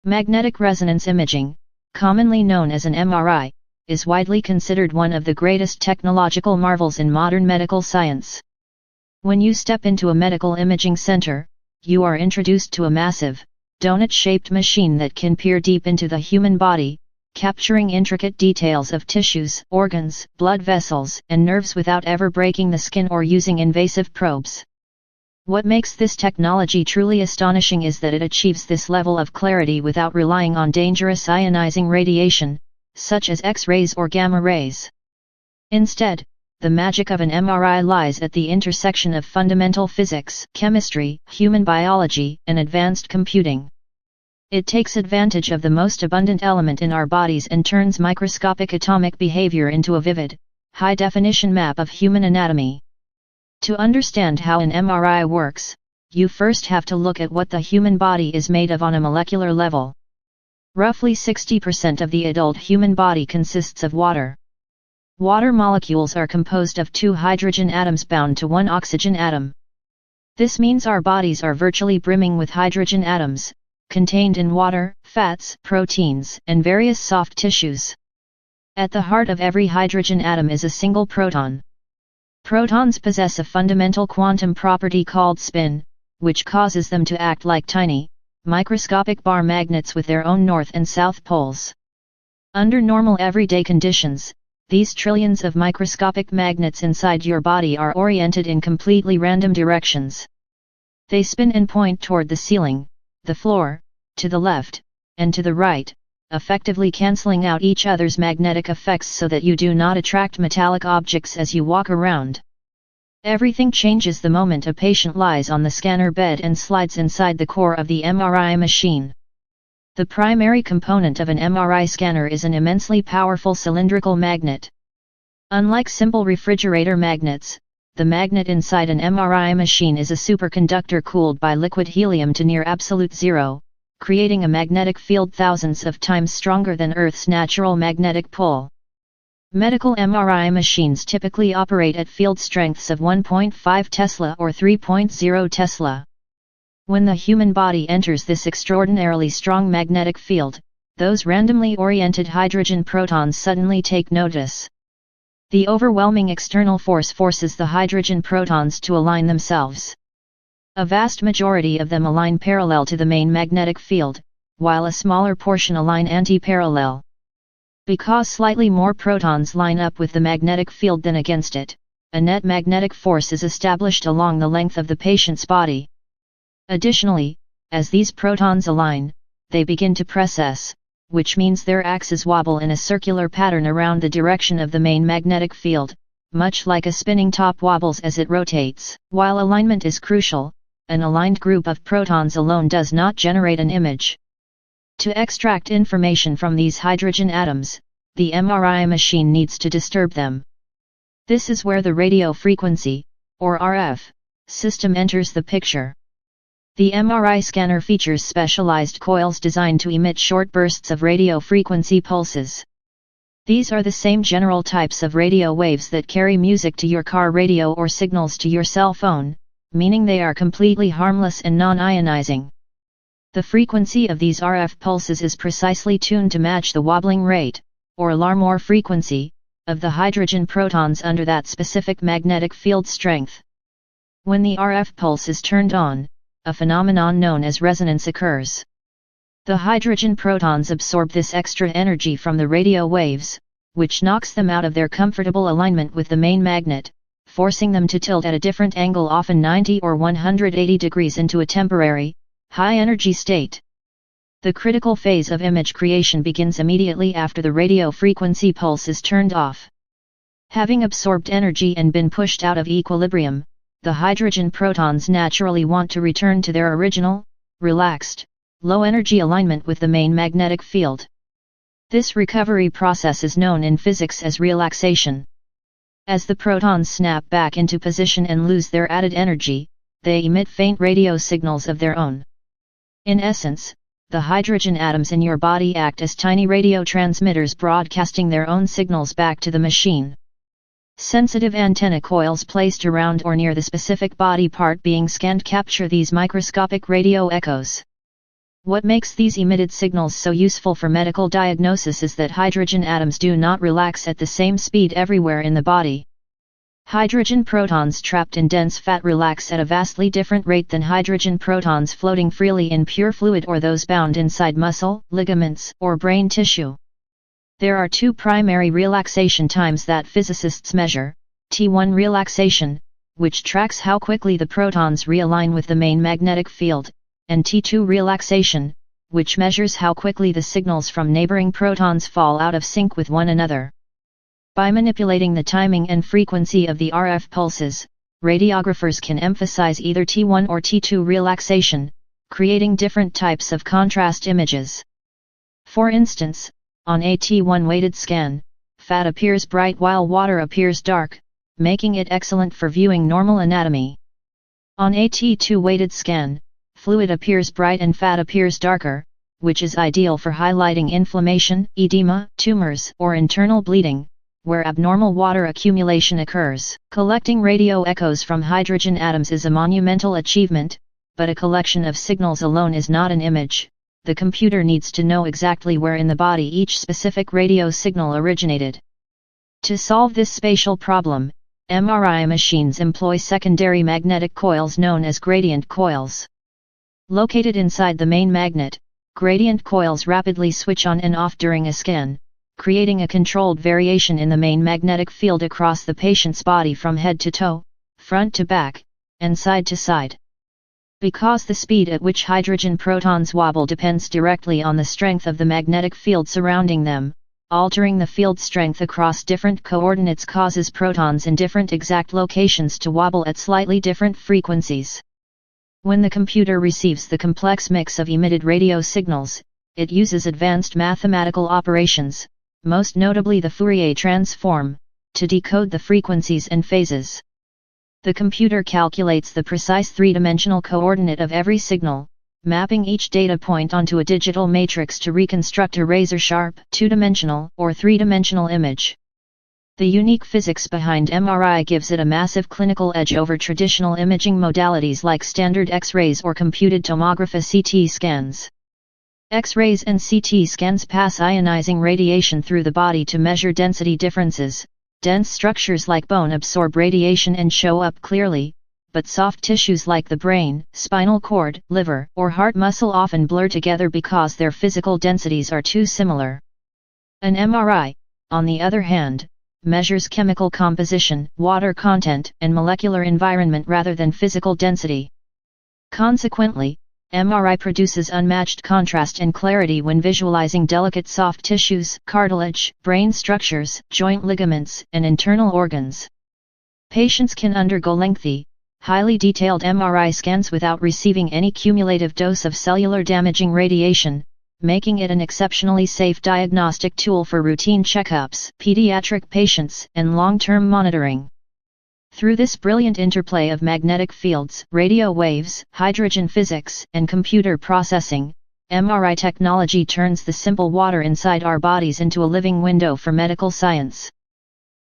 Magnetic resonance imaging, commonly known as an MRI, is widely considered one of the greatest technological marvels in modern medical science. When you step into a medical imaging center, you are introduced to a massive, donut-shaped machine that can peer deep into the human body, capturing intricate details of tissues, organs, blood vessels, and nerves without ever breaking the skin or using invasive probes. What makes this technology truly astonishing is that it achieves this level of clarity without relying on dangerous ionizing radiation, such as X-rays or gamma rays. Instead, the magic of an MRI lies at the intersection of fundamental physics, chemistry, human biology, and advanced computing. It takes advantage of the most abundant element in our bodies and turns microscopic atomic behavior into a vivid, high-definition map of human anatomy. To understand how an MRI works, you first have to look at what the human body is made of on a molecular level. Roughly 60% of the adult human body consists of water. Water molecules are composed of 2 hydrogen atoms bound to 1 oxygen atom. This means our bodies are virtually brimming with hydrogen atoms, contained in water, fats, proteins, and various soft tissues. At the heart of every hydrogen atom is a single proton. Protons possess a fundamental quantum property called spin, which causes them to act like tiny, microscopic bar magnets with their own north and south poles. Under normal everyday conditions, these trillions of microscopic magnets inside your body are oriented in completely random directions. They spin and point toward the ceiling, the floor, to the left, and to the right, effectively cancelling out each other's magnetic effects so that you do not attract metallic objects as you walk around. Everything changes the moment a patient lies on the scanner bed and slides inside the core of the MRI machine. The primary component of an MRI scanner is an immensely powerful cylindrical magnet. Unlike simple refrigerator magnets, the magnet inside an MRI machine is a superconductor cooled by liquid helium to near absolute zero, creating a magnetic field thousands of times stronger than Earth's natural magnetic pole. Medical MRI machines typically operate at field strengths of 1.5 Tesla or 3.0 Tesla. When the human body enters this extraordinarily strong magnetic field, those randomly oriented hydrogen protons suddenly take notice. The overwhelming external force forces the hydrogen protons to align themselves. A vast majority of them align parallel to the main magnetic field, while a smaller portion align anti-parallel. Because slightly more protons line up with the magnetic field than against it, a net magnetic force is established along the length of the patient's body. Additionally, as these protons align, they begin to precess, which means their axes wobble in a circular pattern around the direction of the main magnetic field, much like a spinning top wobbles as it rotates. While alignment is crucial, an aligned group of protons alone does not generate an image. To extract information from these hydrogen atoms, the MRI machine needs to disturb them. This is where the radio frequency, or RF, system enters the picture. The MRI scanner features specialized coils designed to emit short bursts of radio frequency pulses. These are the same general types of radio waves that carry music to your car radio or signals to your cell phone, meaning they are completely harmless and non-ionizing. The frequency of these RF pulses is precisely tuned to match the wobbling rate, or Larmor frequency, of the hydrogen protons under that specific magnetic field strength. When the RF pulse is turned on, a phenomenon known as resonance occurs. The hydrogen protons absorb this extra energy from the radio waves, which knocks them out of their comfortable alignment with the main magnet, forcing them to tilt at a different angle, often 90 or 180 degrees, into a temporary, high-energy state. The critical phase of image creation begins immediately after the radio frequency pulse is turned off. Having absorbed energy and been pushed out of equilibrium, the hydrogen protons naturally want to return to their original, relaxed, low-energy alignment with the main magnetic field. This recovery process is known in physics as relaxation. As the protons snap back into position and lose their added energy, they emit faint radio signals of their own. In essence, the hydrogen atoms in your body act as tiny radio transmitters broadcasting their own signals back to the machine. Sensitive antenna coils placed around or near the specific body part being scanned capture these microscopic radio echoes. What makes these emitted signals so useful for medical diagnosis is that hydrogen atoms do not relax at the same speed everywhere in the body. Hydrogen protons trapped in dense fat relax at a vastly different rate than hydrogen protons floating freely in pure fluid or those bound inside muscle, ligaments, or brain tissue. There are two primary relaxation times that physicists measure: T1 relaxation, which tracks how quickly the protons realign with the main magnetic field, and T2 relaxation, which measures how quickly the signals from neighboring protons fall out of sync with one another. By manipulating the timing and frequency of the RF pulses, radiographers can emphasize either T1 or T2 relaxation, creating different types of contrast images. For instance, on a T1 weighted scan, fat appears bright while water appears dark, making it excellent for viewing normal anatomy. On a T2 weighted scan, fluid appears bright and fat appears darker, which is ideal for highlighting inflammation, edema, tumors, or internal bleeding, where abnormal water accumulation occurs. Collecting radio echoes from hydrogen atoms is a monumental achievement, but a collection of signals alone is not an image. The computer needs to know exactly where in the body each specific radio signal originated. To solve this spatial problem, MRI machines employ secondary magnetic coils known as gradient coils. Located inside the main magnet, gradient coils rapidly switch on and off during a scan, creating a controlled variation in the main magnetic field across the patient's body from head to toe, front to back, and side to side. Because the speed at which hydrogen protons wobble depends directly on the strength of the magnetic field surrounding them, altering the field strength across different coordinates causes protons in different exact locations to wobble at slightly different frequencies. When the computer receives the complex mix of emitted radio signals, it uses advanced mathematical operations, most notably the Fourier transform, to decode the frequencies and phases. The computer calculates the precise three-dimensional coordinate of every signal, mapping each data point onto a digital matrix to reconstruct a razor-sharp, two-dimensional or three-dimensional image. The unique physics behind MRI gives it a massive clinical edge over traditional imaging modalities like standard X-rays or computed tomography CT scans. X-rays and CT scans pass ionizing radiation through the body to measure density differences. Dense structures like bone absorb radiation and show up clearly, but soft tissues like the brain, spinal cord, liver, or heart muscle often blur together because their physical densities are too similar. An MRI, on the other hand, measures chemical composition, water content, and molecular environment rather than physical density. Consequently, MRI produces unmatched contrast and clarity when visualizing delicate soft tissues, cartilage, brain structures, joint ligaments, and internal organs. Patients can undergo lengthy, highly detailed MRI scans without receiving any cumulative dose of cellular damaging radiation, making it an exceptionally safe diagnostic tool for routine checkups, pediatric patients, and long-term monitoring. Through this brilliant interplay of magnetic fields, radio waves, hydrogen physics, and computer processing, MRI technology turns the simple water inside our bodies into a living window for medical science.